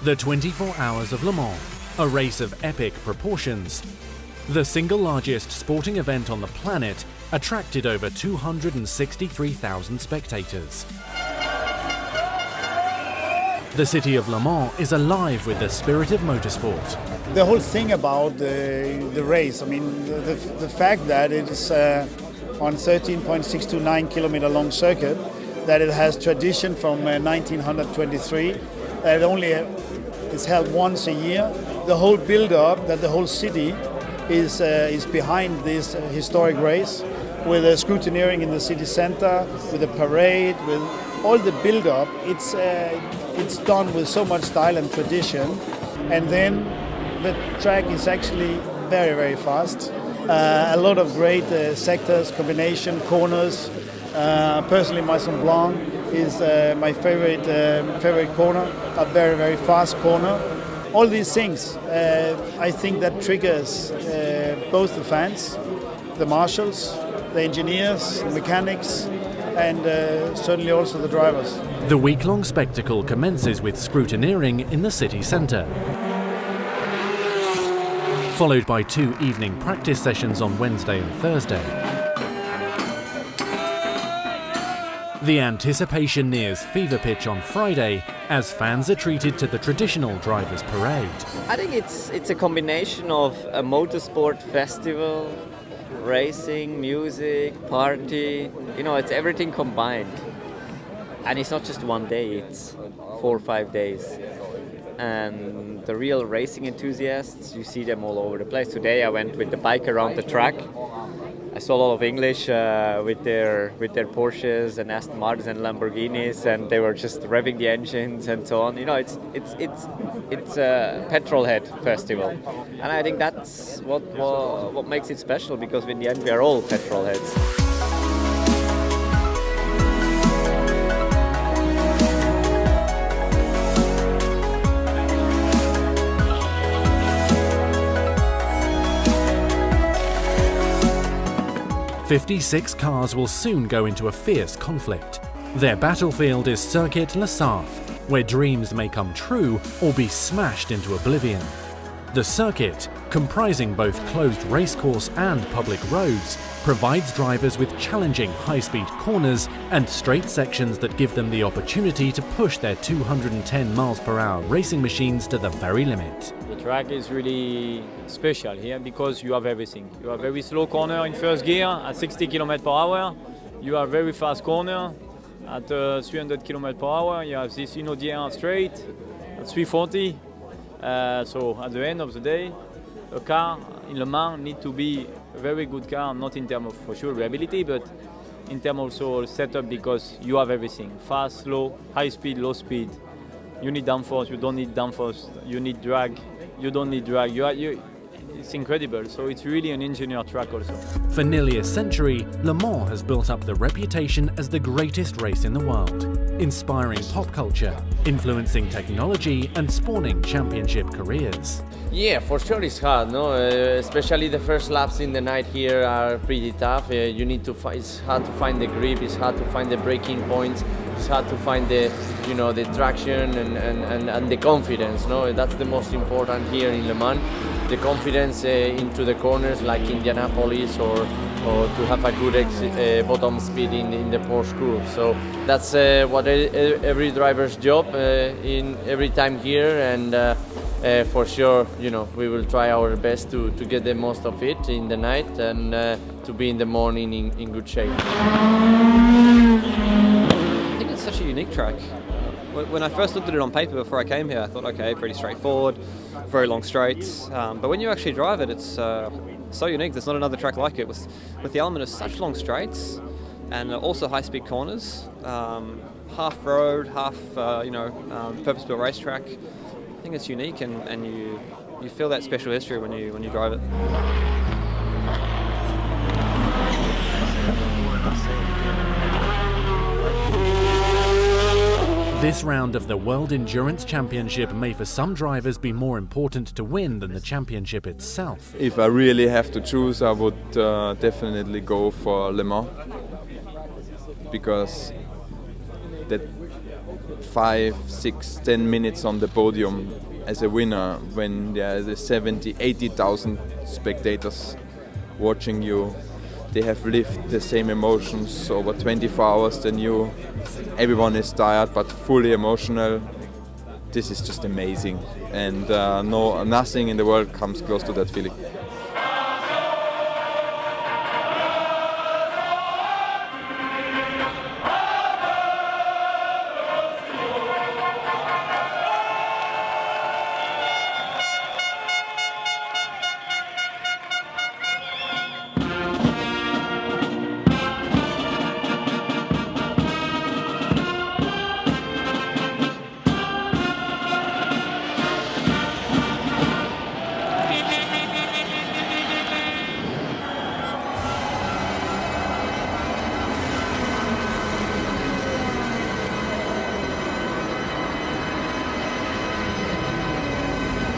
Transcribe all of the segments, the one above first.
The 24 Hours of Le Mans, a race of epic proportions. The single largest sporting event on the planet attracted over 263,000 spectators. The city of Le Mans is alive with the spirit of motorsport. The whole thing about the race, I mean, the fact that it is on 13.629 kilometer long circuit, that it has tradition from 1923, that it only is held once a year. The whole build-up, that the whole city is behind this historic race, with a scrutineering in the city center, with a parade, with all the build-up. It's done with so much style and tradition, and then the track is actually very, very fast. A lot of great sectors, combination, corners. Personally, my Mont Blanc is my favorite corner, a very, very fast corner. All these things, I think that triggers both the fans, the marshals, the engineers, the mechanics, and certainly also the drivers. The week-long spectacle commences with scrutineering in the city centre, followed by 2 evening practice sessions on Wednesday and Thursday. The anticipation nears fever pitch on Friday as fans are treated to the traditional drivers' parade. I think it's a combination of a motorsport festival, racing, music, party. You know, it's everything combined. And it's not just one day, it's 4 or 5 days. And the real racing enthusiasts, you see them all over the place. Today I went with the bike around the track. I saw a lot of English with their Porsches and Aston Martins and Lamborghinis, and they were just revving the engines and so on. You know, it's a petrolhead festival, and I think that's what makes it special, because in the end we are all petrolheads. 56 cars will soon go into a fierce conflict. Their battlefield is Circuit Le Sarthe, where dreams may come true or be smashed into oblivion. The circuit, comprising both closed racecourse and public roads, provides drivers with challenging high-speed corners and straight sections that give them the opportunity to push their 210 miles per hour racing machines to the very limit. The track is really special here because you have everything. You have very slow corner in first gear at 60 km per hour. You have very fast corner at 300 km per hour. You have this Inaudier straight at 340. So at the end of the day, a car in Le Mans needs to be a very good car, not in terms of, for sure, reliability, but in terms also setup, because you have everything. Fast, slow, high speed, low speed. You need downforce, you don't need downforce. You need drag, you don't need drag. It's incredible, so it's really an engineered track also. For nearly a century, Le Mans has built up the reputation as the greatest race in the world, inspiring pop culture, influencing technology and spawning championship careers. Yeah, for sure it's hard, no? Especially the first laps in the night here are pretty tough. You need to it's hard to find the grip, it's hard to find the braking points, it's hard to find the traction and the confidence, no? That's the most important here in Le Mans. The confidence into the corners like Indianapolis, or to have a good bottom speed in the Porsche curve. So that's what every driver's job in every time here, and for sure, we will try our best to get the most of it in the night, and to be in the morning in good shape. I think it's such a unique track. When I first looked at it on paper before I came here, I thought, okay, pretty straightforward, very long straights. But when you actually drive it, it's so unique. There's not another track like it, with the element of such long straights and also high-speed corners, half road, half purpose-built racetrack. I think it's unique, and you feel that special history when you drive it. This round of the World Endurance Championship may for some drivers be more important to win than the championship itself. If I really have to choose, I would definitely go for Le Mans, because that 5, 6, 10 minutes on the podium as a winner when there's 70, 80,000 spectators watching you. They have lived the same emotions over 24 hours than you. Everyone is tired but fully emotional. This is just amazing, and nothing in the world comes close to that feeling.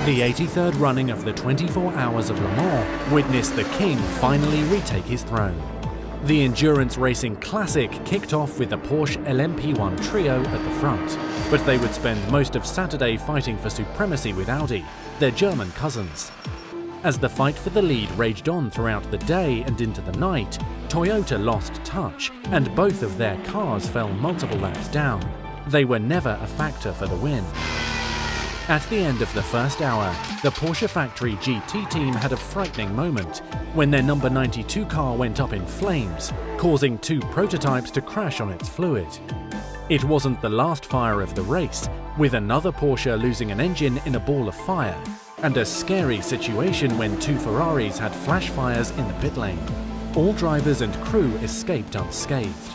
The 83rd running of the 24 Hours of Le Mans witnessed the King finally retake his throne. The endurance racing classic kicked off with the Porsche LMP1 trio at the front, but they would spend most of Saturday fighting for supremacy with Audi, their German cousins. As the fight for the lead raged on throughout the day and into the night, Toyota lost touch and both of their cars fell multiple laps down. They were never a factor for the win. At the end of the first hour, the Porsche factory GT team had a frightening moment when their number 92 car went up in flames, causing 2 prototypes to crash on its fluid. It wasn't the last fire of the race, with another Porsche losing an engine in a ball of fire, and a scary situation when 2 Ferraris had flash fires in the pit lane. All drivers and crew escaped unscathed.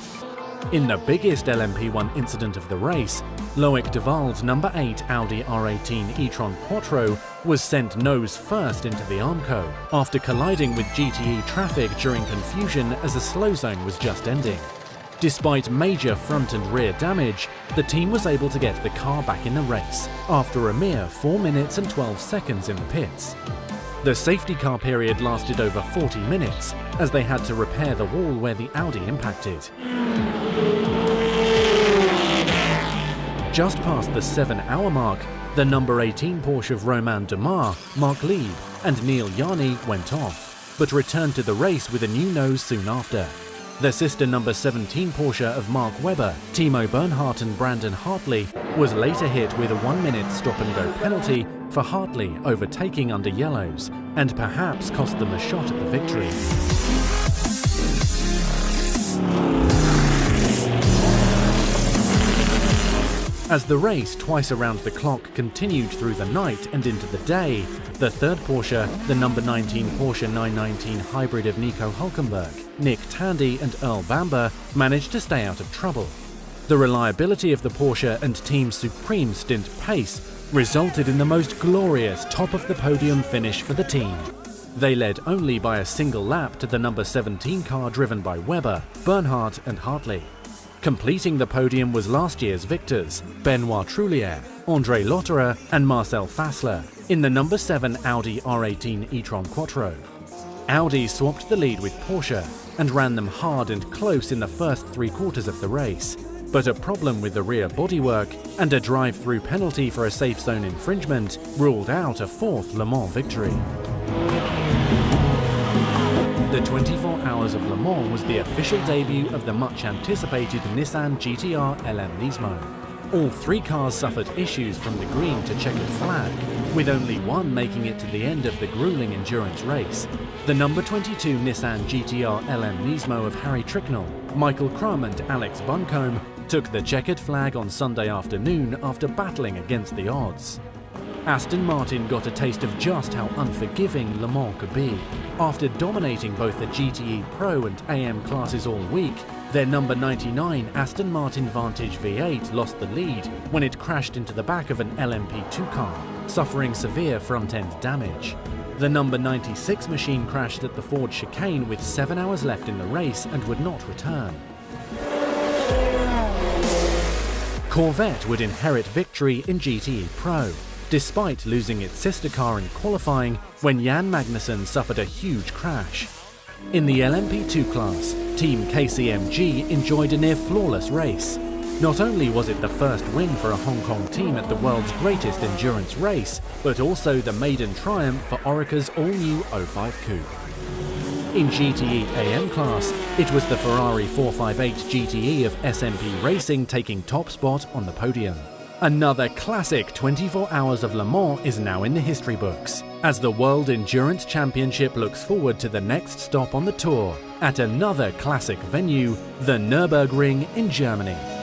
In the biggest LMP1 incident of the race, Loic Duval's number 8 Audi R18 e-tron Quattro was sent nose first into the Armco after colliding with GTE traffic during confusion as a slow zone was just ending. Despite major front and rear damage, the team was able to get the car back in the race after a mere 4 minutes and 12 seconds in the pits. The safety car period lasted over 40 minutes as they had to repair the wall where the Audi impacted. Just past the 7-hour mark, the number 18 Porsche of Romain Dumas, Mark Lieb and Neil Yarny went off, but returned to the race with a new nose soon after. The sister number 17 Porsche of Mark Webber, Timo Bernhardt and Brandon Hartley was later hit with a 1-minute stop-and-go penalty for Hartley overtaking under yellows, and perhaps cost them a shot at the victory. As the race twice around the clock continued through the night and into the day, the third Porsche, the number 19 Porsche 919 hybrid of Nico Hülkenberg, Nick Tandy and Earl Bamber managed to stay out of trouble. The reliability of the Porsche and team's supreme stint pace resulted in the most glorious top-of-the-podium finish for the team. They led only by a single lap to the number 17 car driven by Webber, Bernhardt and Hartley. Completing the podium was last year's victors, Benoit Trullier, André Lotterer and Marcel Fassler, in the number 7 Audi R18 e-tron Quattro. Audi swapped the lead with Porsche and ran them hard and close in the first 3 quarters of the race, but a problem with the rear bodywork and a drive-through penalty for a safe zone infringement ruled out a 4th Le Mans victory. The 24 Hours of Le Mans was the official debut of the much-anticipated Nissan GT-R LM Nismo. All 3 cars suffered issues from the green to checkered flag, with only one making it to the end of the grueling endurance race. The number 22 Nissan GT-R LM Nismo of Harry Tricknell, Michael Crum and Alex Buncombe took the checkered flag on Sunday afternoon after battling against the odds. Aston Martin got a taste of just how unforgiving Le Mans could be. After dominating both the GTE Pro and AM classes all week, their number 99 Aston Martin Vantage V8 lost the lead when it crashed into the back of an LMP2 car, suffering severe front-end damage. The number 96 machine crashed at the Ford chicane with 7 hours left in the race and would not return. Corvette would inherit victory in GTE Pro, despite losing its sister car in qualifying when Jan Magnussen suffered a huge crash. In the LMP2 class, Team KCMG enjoyed a near-flawless race. Not only was it the first win for a Hong Kong team at the world's greatest endurance race, but also the maiden triumph for Orica's all-new 05 Coupe. In GTE AM class, it was the Ferrari 458 GTE of SMP Racing taking top spot on the podium. Another classic 24 Hours of Le Mans is now in the history books, as the World Endurance Championship looks forward to the next stop on the tour, at another classic venue, the Nürburgring in Germany.